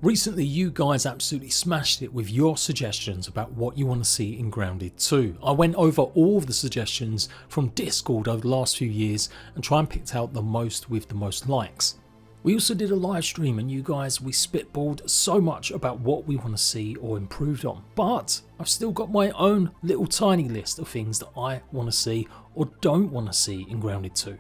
Recently you guys absolutely smashed it with your suggestions about what you want to see in Grounded 2. I went over all of the suggestions from Discord over the last few years and tried and picked out the most with the most likes. We also did a live stream and you guys, we spitballed so much about what we want to see or improved on, but I've still got my own little tiny list of things that I want to see or don't want to see in Grounded 2.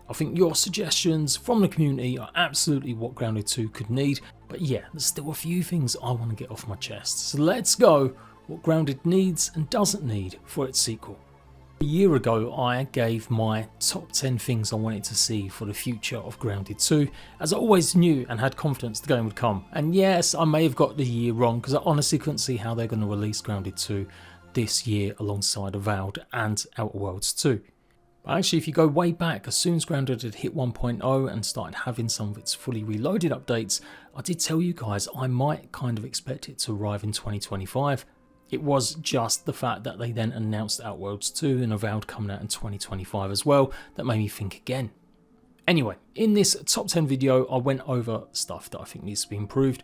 I think your suggestions from the community are absolutely what Grounded 2 could need, but yeah, there's still a few things I want to get off my chest. So let's go what Grounded needs and doesn't need for its sequel. A year ago I gave my top 10 things I wanted to see for the future of Grounded 2, as I always knew and had confidence the game would come. And yes, I may have got the year wrong because I honestly couldn't see how they're going to release Grounded 2 this year alongside Avowed and Outer Worlds 2. But actually, if you go way back, as soon as Grounded had hit 1.0 and started having some of its fully reloaded updates, I did tell you guys I might kind of expect it to arrive in 2025. It was just the fact that they then announced Outworlds 2 and Avowed coming out in 2025 as well that made me think again. Anyway, in this top 10 video, I went over stuff that I think needs to be improved.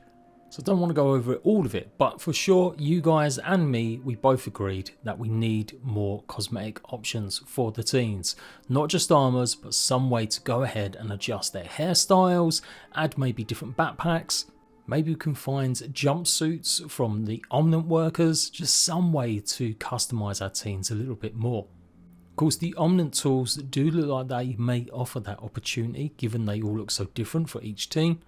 So I don't want to go over all of it, but for sure, you guys and me, we both agreed that we need more cosmetic options for the teens. Not just armors, but some way to go ahead and adjust their hairstyles, add maybe different backpacks. Maybe we can find jumpsuits from the Omnant workers, just some way to customize our teens a little bit more. Of course, the Omnant tools do look like they may offer that opportunity, given they all look so different for each teen.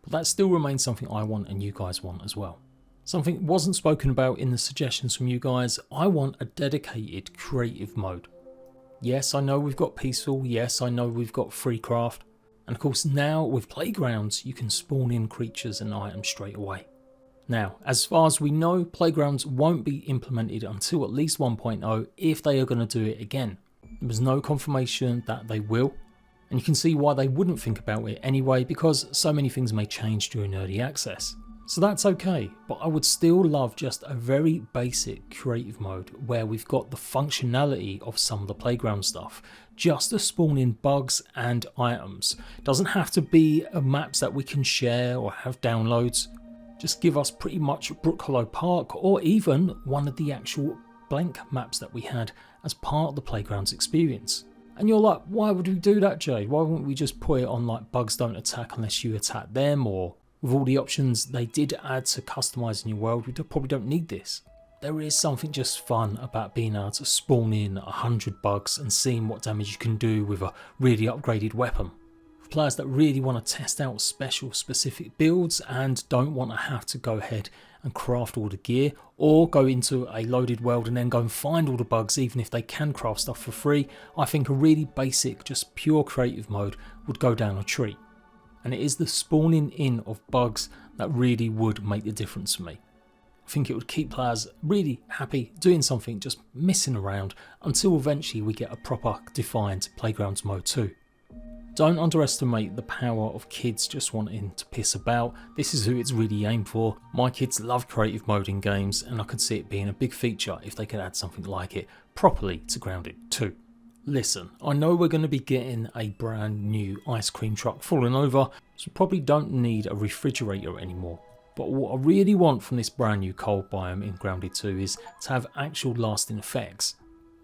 But that still remains something I want and you guys want as well. Something that wasn't spoken about in the suggestions from you guys, I want a dedicated creative mode. Yes, I know we've got peaceful, yes, I know we've got free craft, and of course now with playgrounds you can spawn in creatures and items straight away. Now, as far as we know, playgrounds won't be implemented until at least 1.0 if they are going to do it again. There was no confirmation that they will. And you can see why they wouldn't think about it anyway, because so many things may change during early access. So that's okay, but I would still love just a very basic creative mode where we've got the functionality of some of the playground stuff, just to spawn in bugs and items. Doesn't have to be maps that we can share or have downloads. Just give us pretty much Brook Hollow Park or even one of the actual blank maps that we had as part of the playground's experience. And you're like, why would we do that, Jade? Why wouldn't we just put it on like bugs don't attack unless you attack them, or with all the options they did add to customizing your world, we probably don't need this. There is something just fun about being able to spawn in 100 bugs and seeing what damage you can do with a really upgraded weapon. For players that really want to test out special specific builds and don't want to have to go ahead and craft all the gear, or go into a loaded world and then go and find all the bugs even if they can craft stuff for free, I think a really basic, just pure creative mode would go down a treat. And it is the spawning in of bugs that really would make the difference for me. I think it would keep players really happy doing something, just messing around, until eventually we get a proper defined Playgrounds mode 2. Don't underestimate the power of kids just wanting to piss about. This is who it's really aimed for. My kids love creative mode in games, and I could see it being a big feature if they could add something like it properly to Grounded 2. Listen, I know we're going to be getting a brand new ice cream truck falling over, so we probably don't need a refrigerator anymore. But what I really want from this brand new cold biome in Grounded 2 is to have actual lasting effects.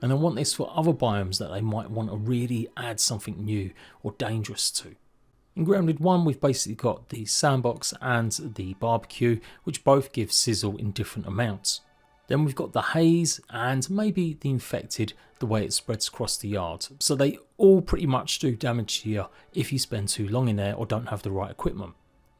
And I want this for other biomes that they might want to really add something new or dangerous to. In Grounded 1 we've basically got the sandbox and the barbecue, which both give sizzle in different amounts. Then we've got the haze and maybe the infected, the way it spreads across the yard. So they all pretty much do damage to you if you spend too long in there or don't have the right equipment.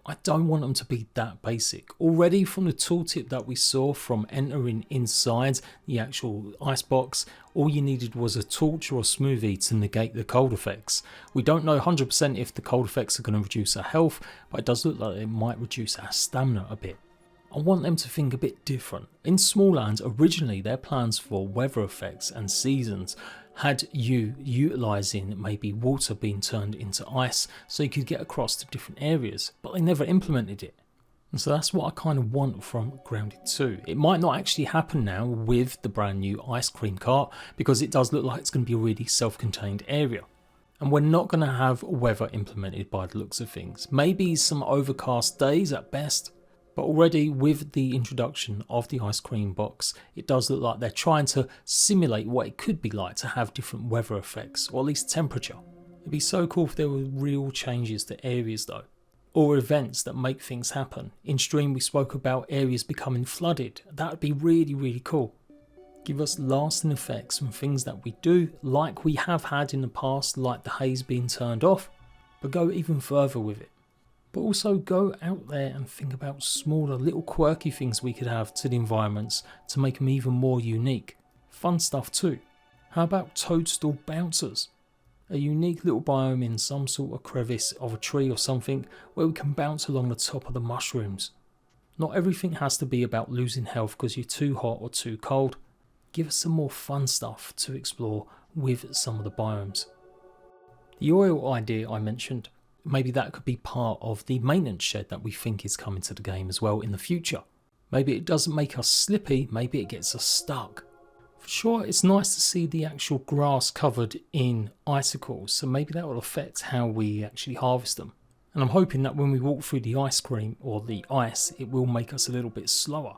I don't want them to be that basic. Already from the tooltip that we saw from entering inside the actual icebox, all you needed was a torch or a smoothie to negate the cold effects. We don't know 100% if the cold effects are going to reduce our health, but it does look like it might reduce our stamina a bit. I want them to think a bit different. In Smalllands, originally their plans for weather effects and seasons had you utilising maybe water being turned into ice so you could get across to different areas, but they never implemented it. And so that's what I kind of want from Grounded 2. It might not actually happen now with the brand new ice cream cart, because it does look like it's going to be a really self-contained area. And we're not going to have weather implemented by the looks of things. Maybe some overcast days at best. But already with the introduction of the ice cream box, it does look like they're trying to simulate what it could be like to have different weather effects, or at least temperature. It'd be so cool if there were real changes to areas though, or events that make things happen. In stream we spoke about areas becoming flooded. That would be really cool. Give us lasting effects from things that we do, like we have had in the past, like the haze being turned off, but go even further with it. But also go out there and think about smaller little quirky things we could have to the environments to make them even more unique. Fun stuff too. How about toadstool bouncers? A unique little biome in some sort of crevice of a tree or something where we can bounce along the top of the mushrooms. Not everything has to be about losing health because you're too hot or too cold. Give us some more fun stuff to explore with some of the biomes. The oil idea I mentioned, maybe that could be part of the maintenance shed that we think is coming to the game as well in the future. Maybe it doesn't make us slippy, maybe it gets us stuck. For sure, it's nice to see the actual grass covered in icicles, so maybe that will affect how we actually harvest them. And I'm hoping that when we walk through the ice cream or the ice, it will make us a little bit slower.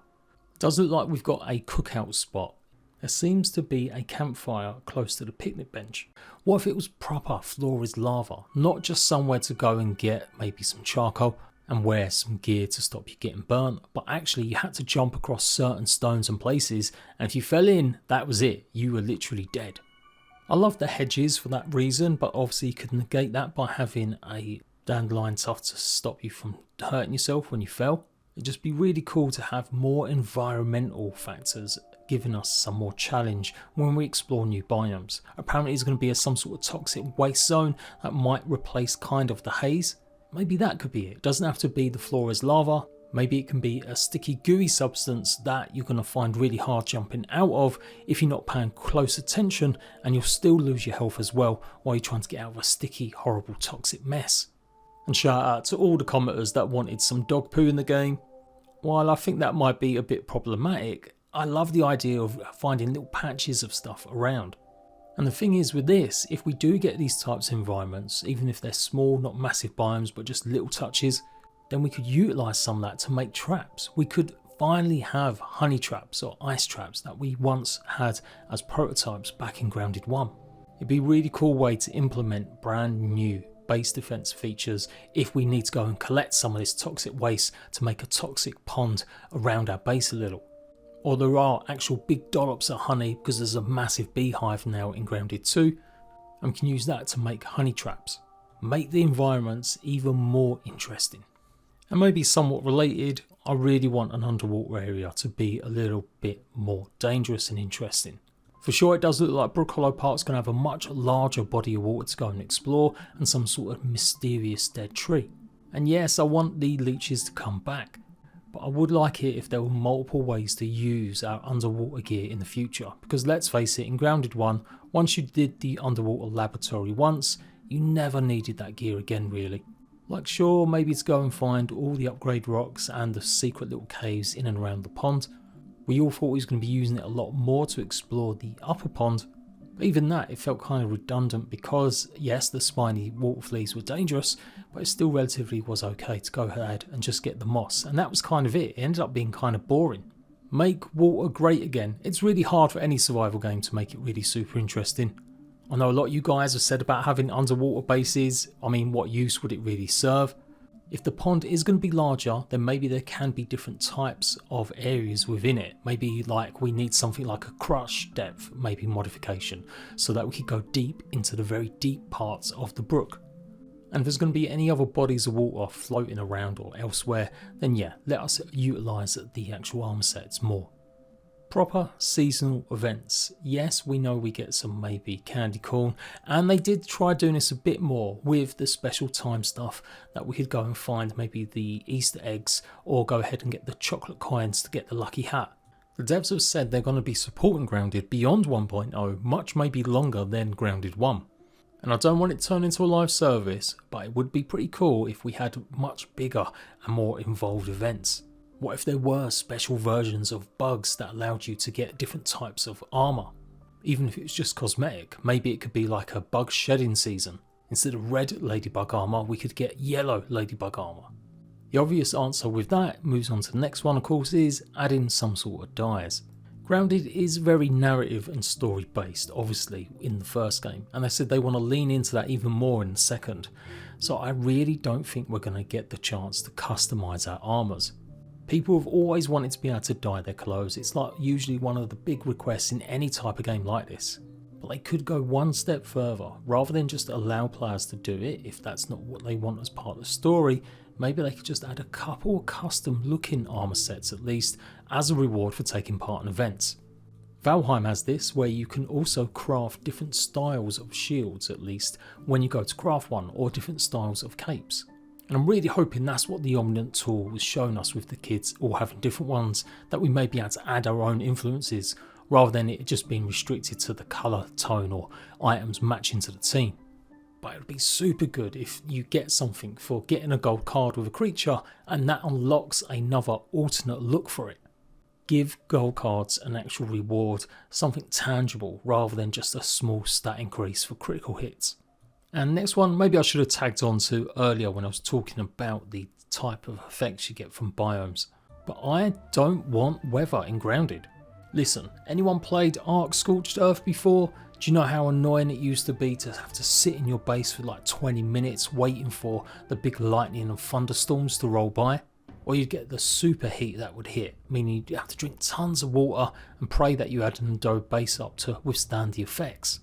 It does look like we've got a cookout spot. There seems to be a campfire close to the picnic bench. What if it was proper Flora's lava? Not just somewhere to go and get maybe some charcoal and wear some gear to stop you getting burnt, but actually you had to jump across certain stones and places, and if you fell in, that was it. You were literally dead. I love the hedges for that reason, but obviously you could negate that by having a dandelion tuft to stop you from hurting yourself when you fell. It'd just be really cool to have more environmental factors giving us some more challenge when we explore new biomes. Apparently it's going to be some sort of toxic waste zone that might replace kind of the haze. Maybe that could be it. It doesn't have to be the Flora's lava. Maybe it can be a sticky gooey substance that you're going to find really hard jumping out of if you're not paying close attention, and you'll still lose your health as well while you're trying to get out of a sticky, horrible, toxic mess. And shout out to all the commenters that wanted some dog poo in the game. While I think that might be a bit problematic, I love the idea of finding little patches of stuff around. And the thing is with this, if we do get these types of environments, even if they're small, not massive biomes, but just little touches, then we could utilise some of that to make traps. We could finally have honey traps or ice traps that we once had as prototypes back in Grounded 1. It'd be a really cool way to implement brand new base defense features if we need to go and collect some of this toxic waste to make a toxic pond around our base a little. Or there are actual big dollops of honey because there's a massive beehive now in Grounded 2, and we can use that to make honey traps. Make the environments even more interesting. And maybe somewhat related, I really want an underwater area to be a little bit more dangerous and interesting. For sure it does look like Brook Hollow Park's going to have a much larger body of water to go and explore, and some sort of mysterious dead tree. And yes, I want the leeches to come back. But I would like it if there were multiple ways to use our underwater gear in the future, because let's face it, in Grounded 1, once you did the underwater laboratory once, you never needed that gear again really. Like sure, maybe to go and find all the upgrade rocks and the secret little caves in and around the pond. We all thought we was going to be using it a lot more to explore the upper pond, but even that, it felt kind of redundant because yes, the spiny water fleas were dangerous, but it still relatively was okay to go ahead and just get the moss, and that was kind of it. It ended up being kind of boring. Make water great again. It's really hard for any survival game to make it really super interesting. I know a lot of you guys have said about having underwater bases. I mean, what use would it really serve? If the pond is going to be larger, then maybe there can be different types of areas within it. Maybe like we need something like a crush depth, maybe modification, so that we could go deep into the very deep parts of the brook. And if there's going to be any other bodies of water floating around or elsewhere, then yeah, let us utilise the actual armour sets more. Proper seasonal events. Yes, we know we get some maybe candy corn, and they did try doing this a bit more with the special time stuff that we could go and find maybe the Easter eggs or go ahead and get the chocolate coins to get the lucky hat. The devs have said they're going to be supporting Grounded beyond 1.0 much maybe longer than Grounded 1. And I don't want it turned into a live service, but it would be pretty cool if we had much bigger and more involved events. What if there were special versions of bugs that allowed you to get different types of armour? Even if it was just cosmetic, maybe it could be like a bug shedding season. Instead of red ladybug armour, we could get yellow ladybug armour. The obvious answer with that moves on to the next one, of course, is adding some sort of dyes. Grounded is very narrative and story based, obviously, in the first game, and they said they want to lean into that even more in the second, so I really don't think we're going to get the chance to customise our armours. People have always wanted to be able to dye their clothes. It's like usually one of the big requests in any type of game like this. But they could go one step further. Rather than just allow players to do it, if that's not what they want as part of the story, maybe they could just add a couple of custom looking armour sets at least as a reward for taking part in events. Valheim has this, where you can also craft different styles of shields at least when you go to craft one, or different styles of capes. And I'm really hoping that's what the Omniant tool was showing us with the kids all having different ones, that we may be able to add our own influences rather than it just being restricted to the colour, tone or items matching to the team. But it would be super good if you get something for getting a gold card with a creature and that unlocks another alternate look for it. Give gold cards an actual reward, something tangible rather than just a small stat increase for critical hits. And next one, maybe I should have tagged on to earlier when I was talking about the type of effects you get from biomes. But I don't want weather in Grounded. Listen, anyone played Ark Scorched Earth before? Do you know how annoying it used to be to have to sit in your base for like 20 minutes waiting for the big lightning and thunderstorms to roll by? Or you'd get the super heat that would hit, meaning you'd have to drink tons of water and pray that you had an endowed base up to withstand the effects.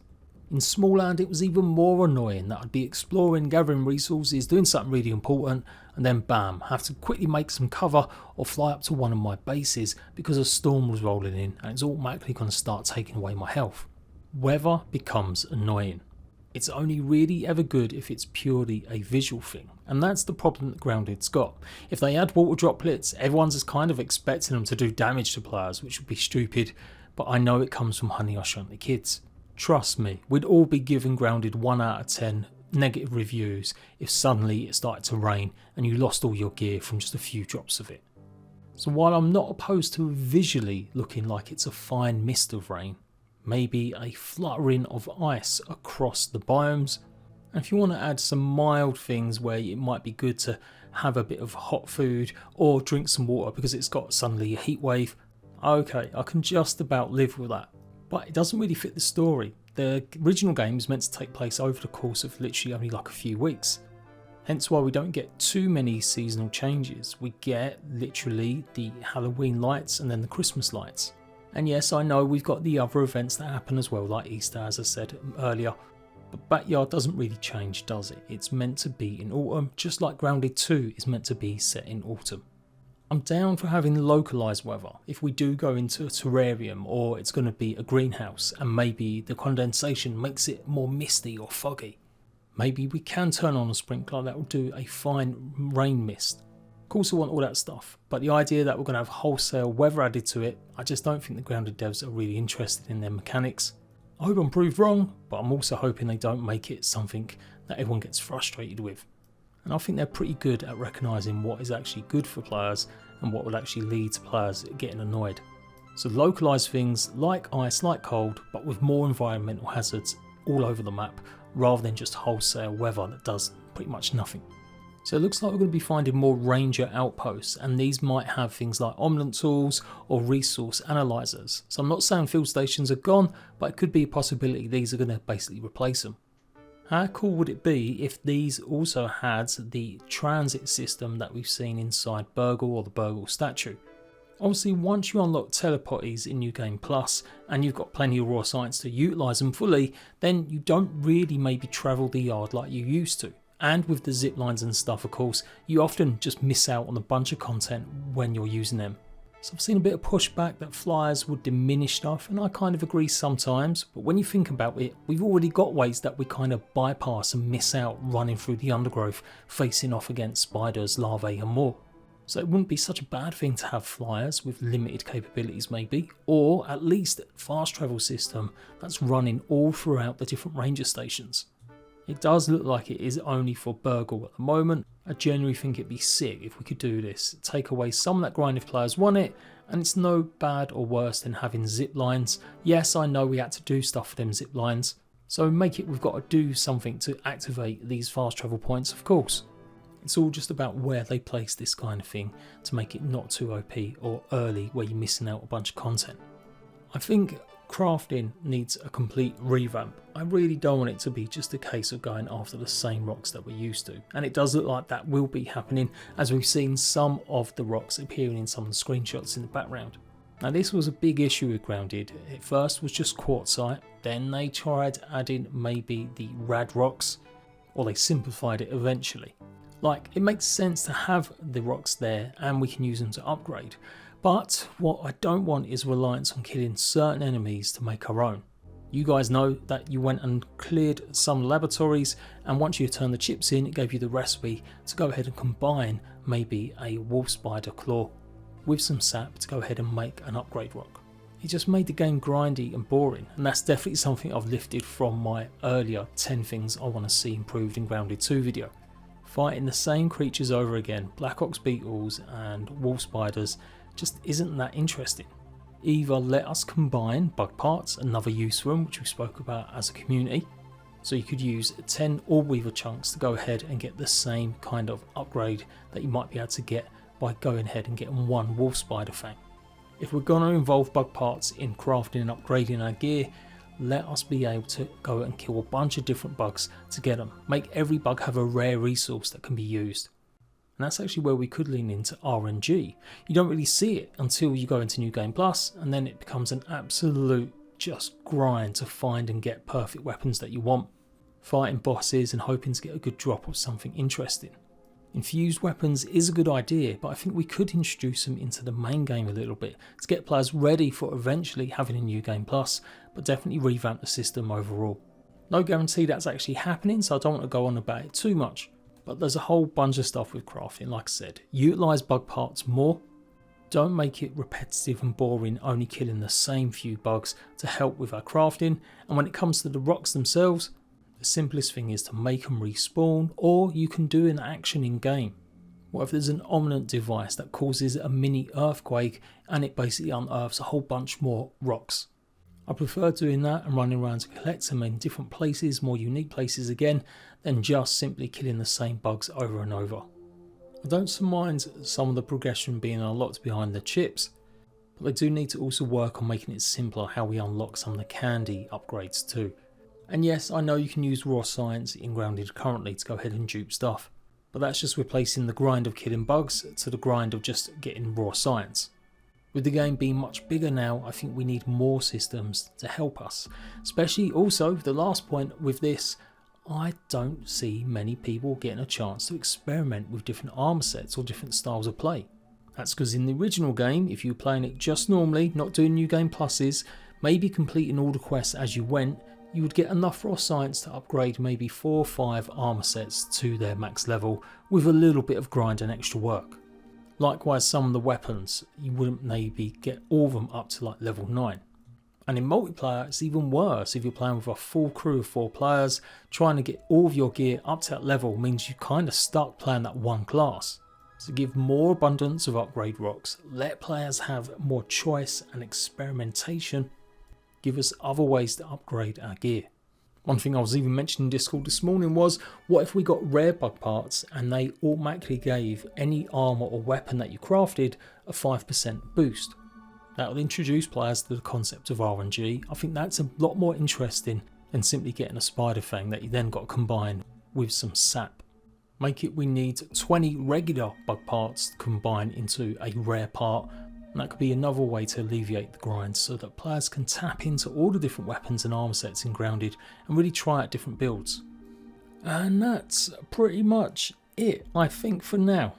In Small Land it was even more annoying that I'd be exploring, gathering resources, doing something really important, and then bam, have to quickly make some cover or fly up to one of my bases because a storm was rolling in and it's automatically going to start taking away my health. Weather becomes annoying. It's only really ever good if it's purely a visual thing, and that's the problem that Grounded's got. If they add water droplets, everyone's just kind of expecting them to do damage to players, which would be stupid, but I know it comes from Honey I Shrunk the Kids. Trust me, we'd all be giving Grounded 1 out of 10 negative reviews if suddenly it started to rain and you lost all your gear from just a few drops of it. So while I'm not opposed to visually looking like it's a fine mist of rain, maybe a fluttering of ice across the biomes, and if you want to add some mild things where it might be good to have a bit of hot food or drink some water because it's got suddenly a heat wave, okay, I can just about live with that. But it doesn't really fit the story. The original game is meant to take place over the course of literally only like a few weeks. Hence why we don't get too many seasonal changes. We get literally the Halloween lights and then the Christmas lights. And yes, I know we've got the other events that happen as well, like Easter as I said earlier. But Backyard doesn't really change, does it? It's meant to be in autumn, just like Grounded 2 is meant to be set in autumn. I'm down for having localised weather if we do go into a terrarium or it's going to be a greenhouse and maybe the condensation makes it more misty or foggy. Maybe we can turn on a sprinkler that will do a fine rain mist. Of course I want all that stuff, but the idea that we're going to have wholesale weather added to it, I just don't think the Grounded devs are really interested in their mechanics. I hope I'm proved wrong, but I'm also hoping they don't make it something that everyone gets frustrated with. And I think they're pretty good at recognising what is actually good for players and what will actually lead to players getting annoyed. So localise things like ice, like cold, but with more environmental hazards all over the map, rather than just wholesale weather that does pretty much nothing. So it looks like we're going to be finding more ranger outposts, and these might have things like omniant tools or resource analyzers. So I'm not saying field stations are gone, but it could be a possibility these are going to basically replace them. How cool would it be if these also had the transit system that we've seen inside Burgle or the Burgle statue? Obviously, once you unlock teleporties in New Game Plus and you've got plenty of raw science to utilise them fully, then you don't really maybe travel the yard like you used to. And with the zip lines and stuff, of course, you often just miss out on a bunch of content when you're using them. So I've seen a bit of pushback that flyers would diminish stuff, and I kind of agree sometimes, but when you think about it, we've already got ways that we kind of bypass and miss out running through the undergrowth, facing off against spiders, larvae and more. So it wouldn't be such a bad thing to have flyers with limited capabilities maybe, or at least a fast travel system that's running all throughout the different ranger stations. It does look like it is only for Burgle at the moment. I genuinely think it'd be sick if we could do this. Take away some of that grind if players want it, and it's no bad or worse than having zip lines. Yes, I know we had to do stuff for them zip lines, so make it we've got to do something to activate these fast travel points, of course. It's all just about where they place this kind of thing to make it not too OP or early where you're missing out a bunch of content. I think crafting needs a complete revamp. I really don't want it to be just a case of going after the same rocks that we're used to, and it does look like that will be happening as we've seen some of the rocks appearing in some of the screenshots in the background. Now this was a big issue with Grounded. It first was just quartzite, then they tried adding maybe the rad rocks, or they simplified it eventually. Like, it makes sense to have the rocks there and we can use them to upgrade. But what I don't want is reliance on killing certain enemies to make our own. You guys know that you went and cleared some laboratories, and once you turned the chips in, it gave you the recipe to go ahead and combine maybe a wolf spider claw with some sap to go ahead and make an upgrade rock. It just made the game grindy and boring, and that's definitely something I've lifted from my earlier 10 things I want to see improved in Grounded 2 video. Fighting the same creatures over again, black ox beetles and wolf spiders, just isn't that interesting. Either let us combine bug parts, another use for them which we spoke about as a community, so you could use 10 orb weaver chunks to go ahead and get the same kind of upgrade that you might be able to get by going ahead and getting one wolf spider fang. If we're going to involve bug parts in crafting and upgrading our gear, let us be able to go and kill a bunch of different bugs to get them. Make every bug have a rare resource that can be used. And that's actually where we could lean into RNG. You don't really see it until you go into New Game Plus, and then it becomes an absolute just grind to find and get perfect weapons that you want. Fighting bosses and hoping to get a good drop of something interesting. Infused weapons is a good idea, but I think we could introduce them into the main game a little bit to get players ready for eventually having a New Game Plus, but definitely revamp the system overall. No guarantee that's actually happening, so I don't want to go on about it too much. But there's a whole bunch of stuff with crafting, like I said. Utilise bug parts more. Don't make it repetitive and boring, only killing the same few bugs to help with our crafting. And when it comes to the rocks themselves, the simplest thing is to make them respawn, or you can do an action in game. What if there's an omnant device that causes a mini earthquake and it basically unearths a whole bunch more rocks? I prefer doing that and running around to collect them in different places, more unique places again, than just simply killing the same bugs over and over. I don't mind some of the progression being unlocked behind the chips, but they do need to also work on making it simpler how we unlock some of the candy upgrades too. And yes, I know you can use raw science in Grounded currently to go ahead and dupe stuff, but that's just replacing the grind of killing bugs to the grind of just getting raw science. With the game being much bigger now, I think we need more systems to help us. Especially also, the last point with this, I don't see many people getting a chance to experiment with different armor sets or different styles of play. That's because in the original game, if you were playing it just normally, not doing New Game Pluses, maybe completing all the quests as you went, you would get enough raw science to upgrade maybe 4 or 5 armor sets to their max level with a little bit of grind and extra work. Likewise, some of the weapons, you wouldn't maybe get all of them up to like level 9. And in multiplayer, it's even worse. If you're playing with a full crew of 4 players, trying to get all of your gear up to that level means you kind of stuck playing that one class. So give more abundance of upgrade rocks, let players have more choice and experimentation, give us other ways to upgrade our gear. One thing I was even mentioning in Discord this morning was, what if we got rare bug parts and they automatically gave any armor or weapon that you crafted a 5% boost? That would introduce players to the concept of RNG. I think that's a lot more interesting than simply getting a spider fang that you then got to combine with some sap. Make it we need 20 regular bug parts to combine into a rare part. And that could be another way to alleviate the grind so that players can tap into all the different weapons and armor sets in Grounded and really try out different builds. And that's pretty much it, I think, for now.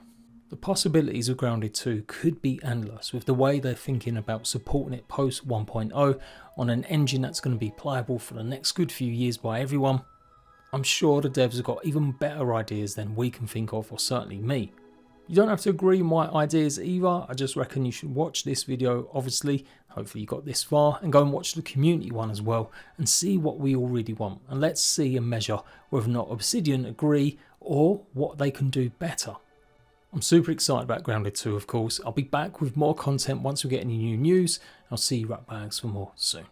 The possibilities of Grounded 2 could be endless with the way they're thinking about supporting it post 1.0 on an engine that's going to be playable for the next good few years by everyone. I'm sure the devs have got even better ideas than we can think of, or certainly me. You don't have to agree with my ideas either, I just reckon you should watch this video, obviously, hopefully you got this far, and go and watch the community one as well and see what we all really want, and let's see and measure whether or not Obsidian agree or what they can do better. I'm super excited about Grounded 2 of course. I'll be back with more content once we get any new news. I'll see you ratbags for more soon.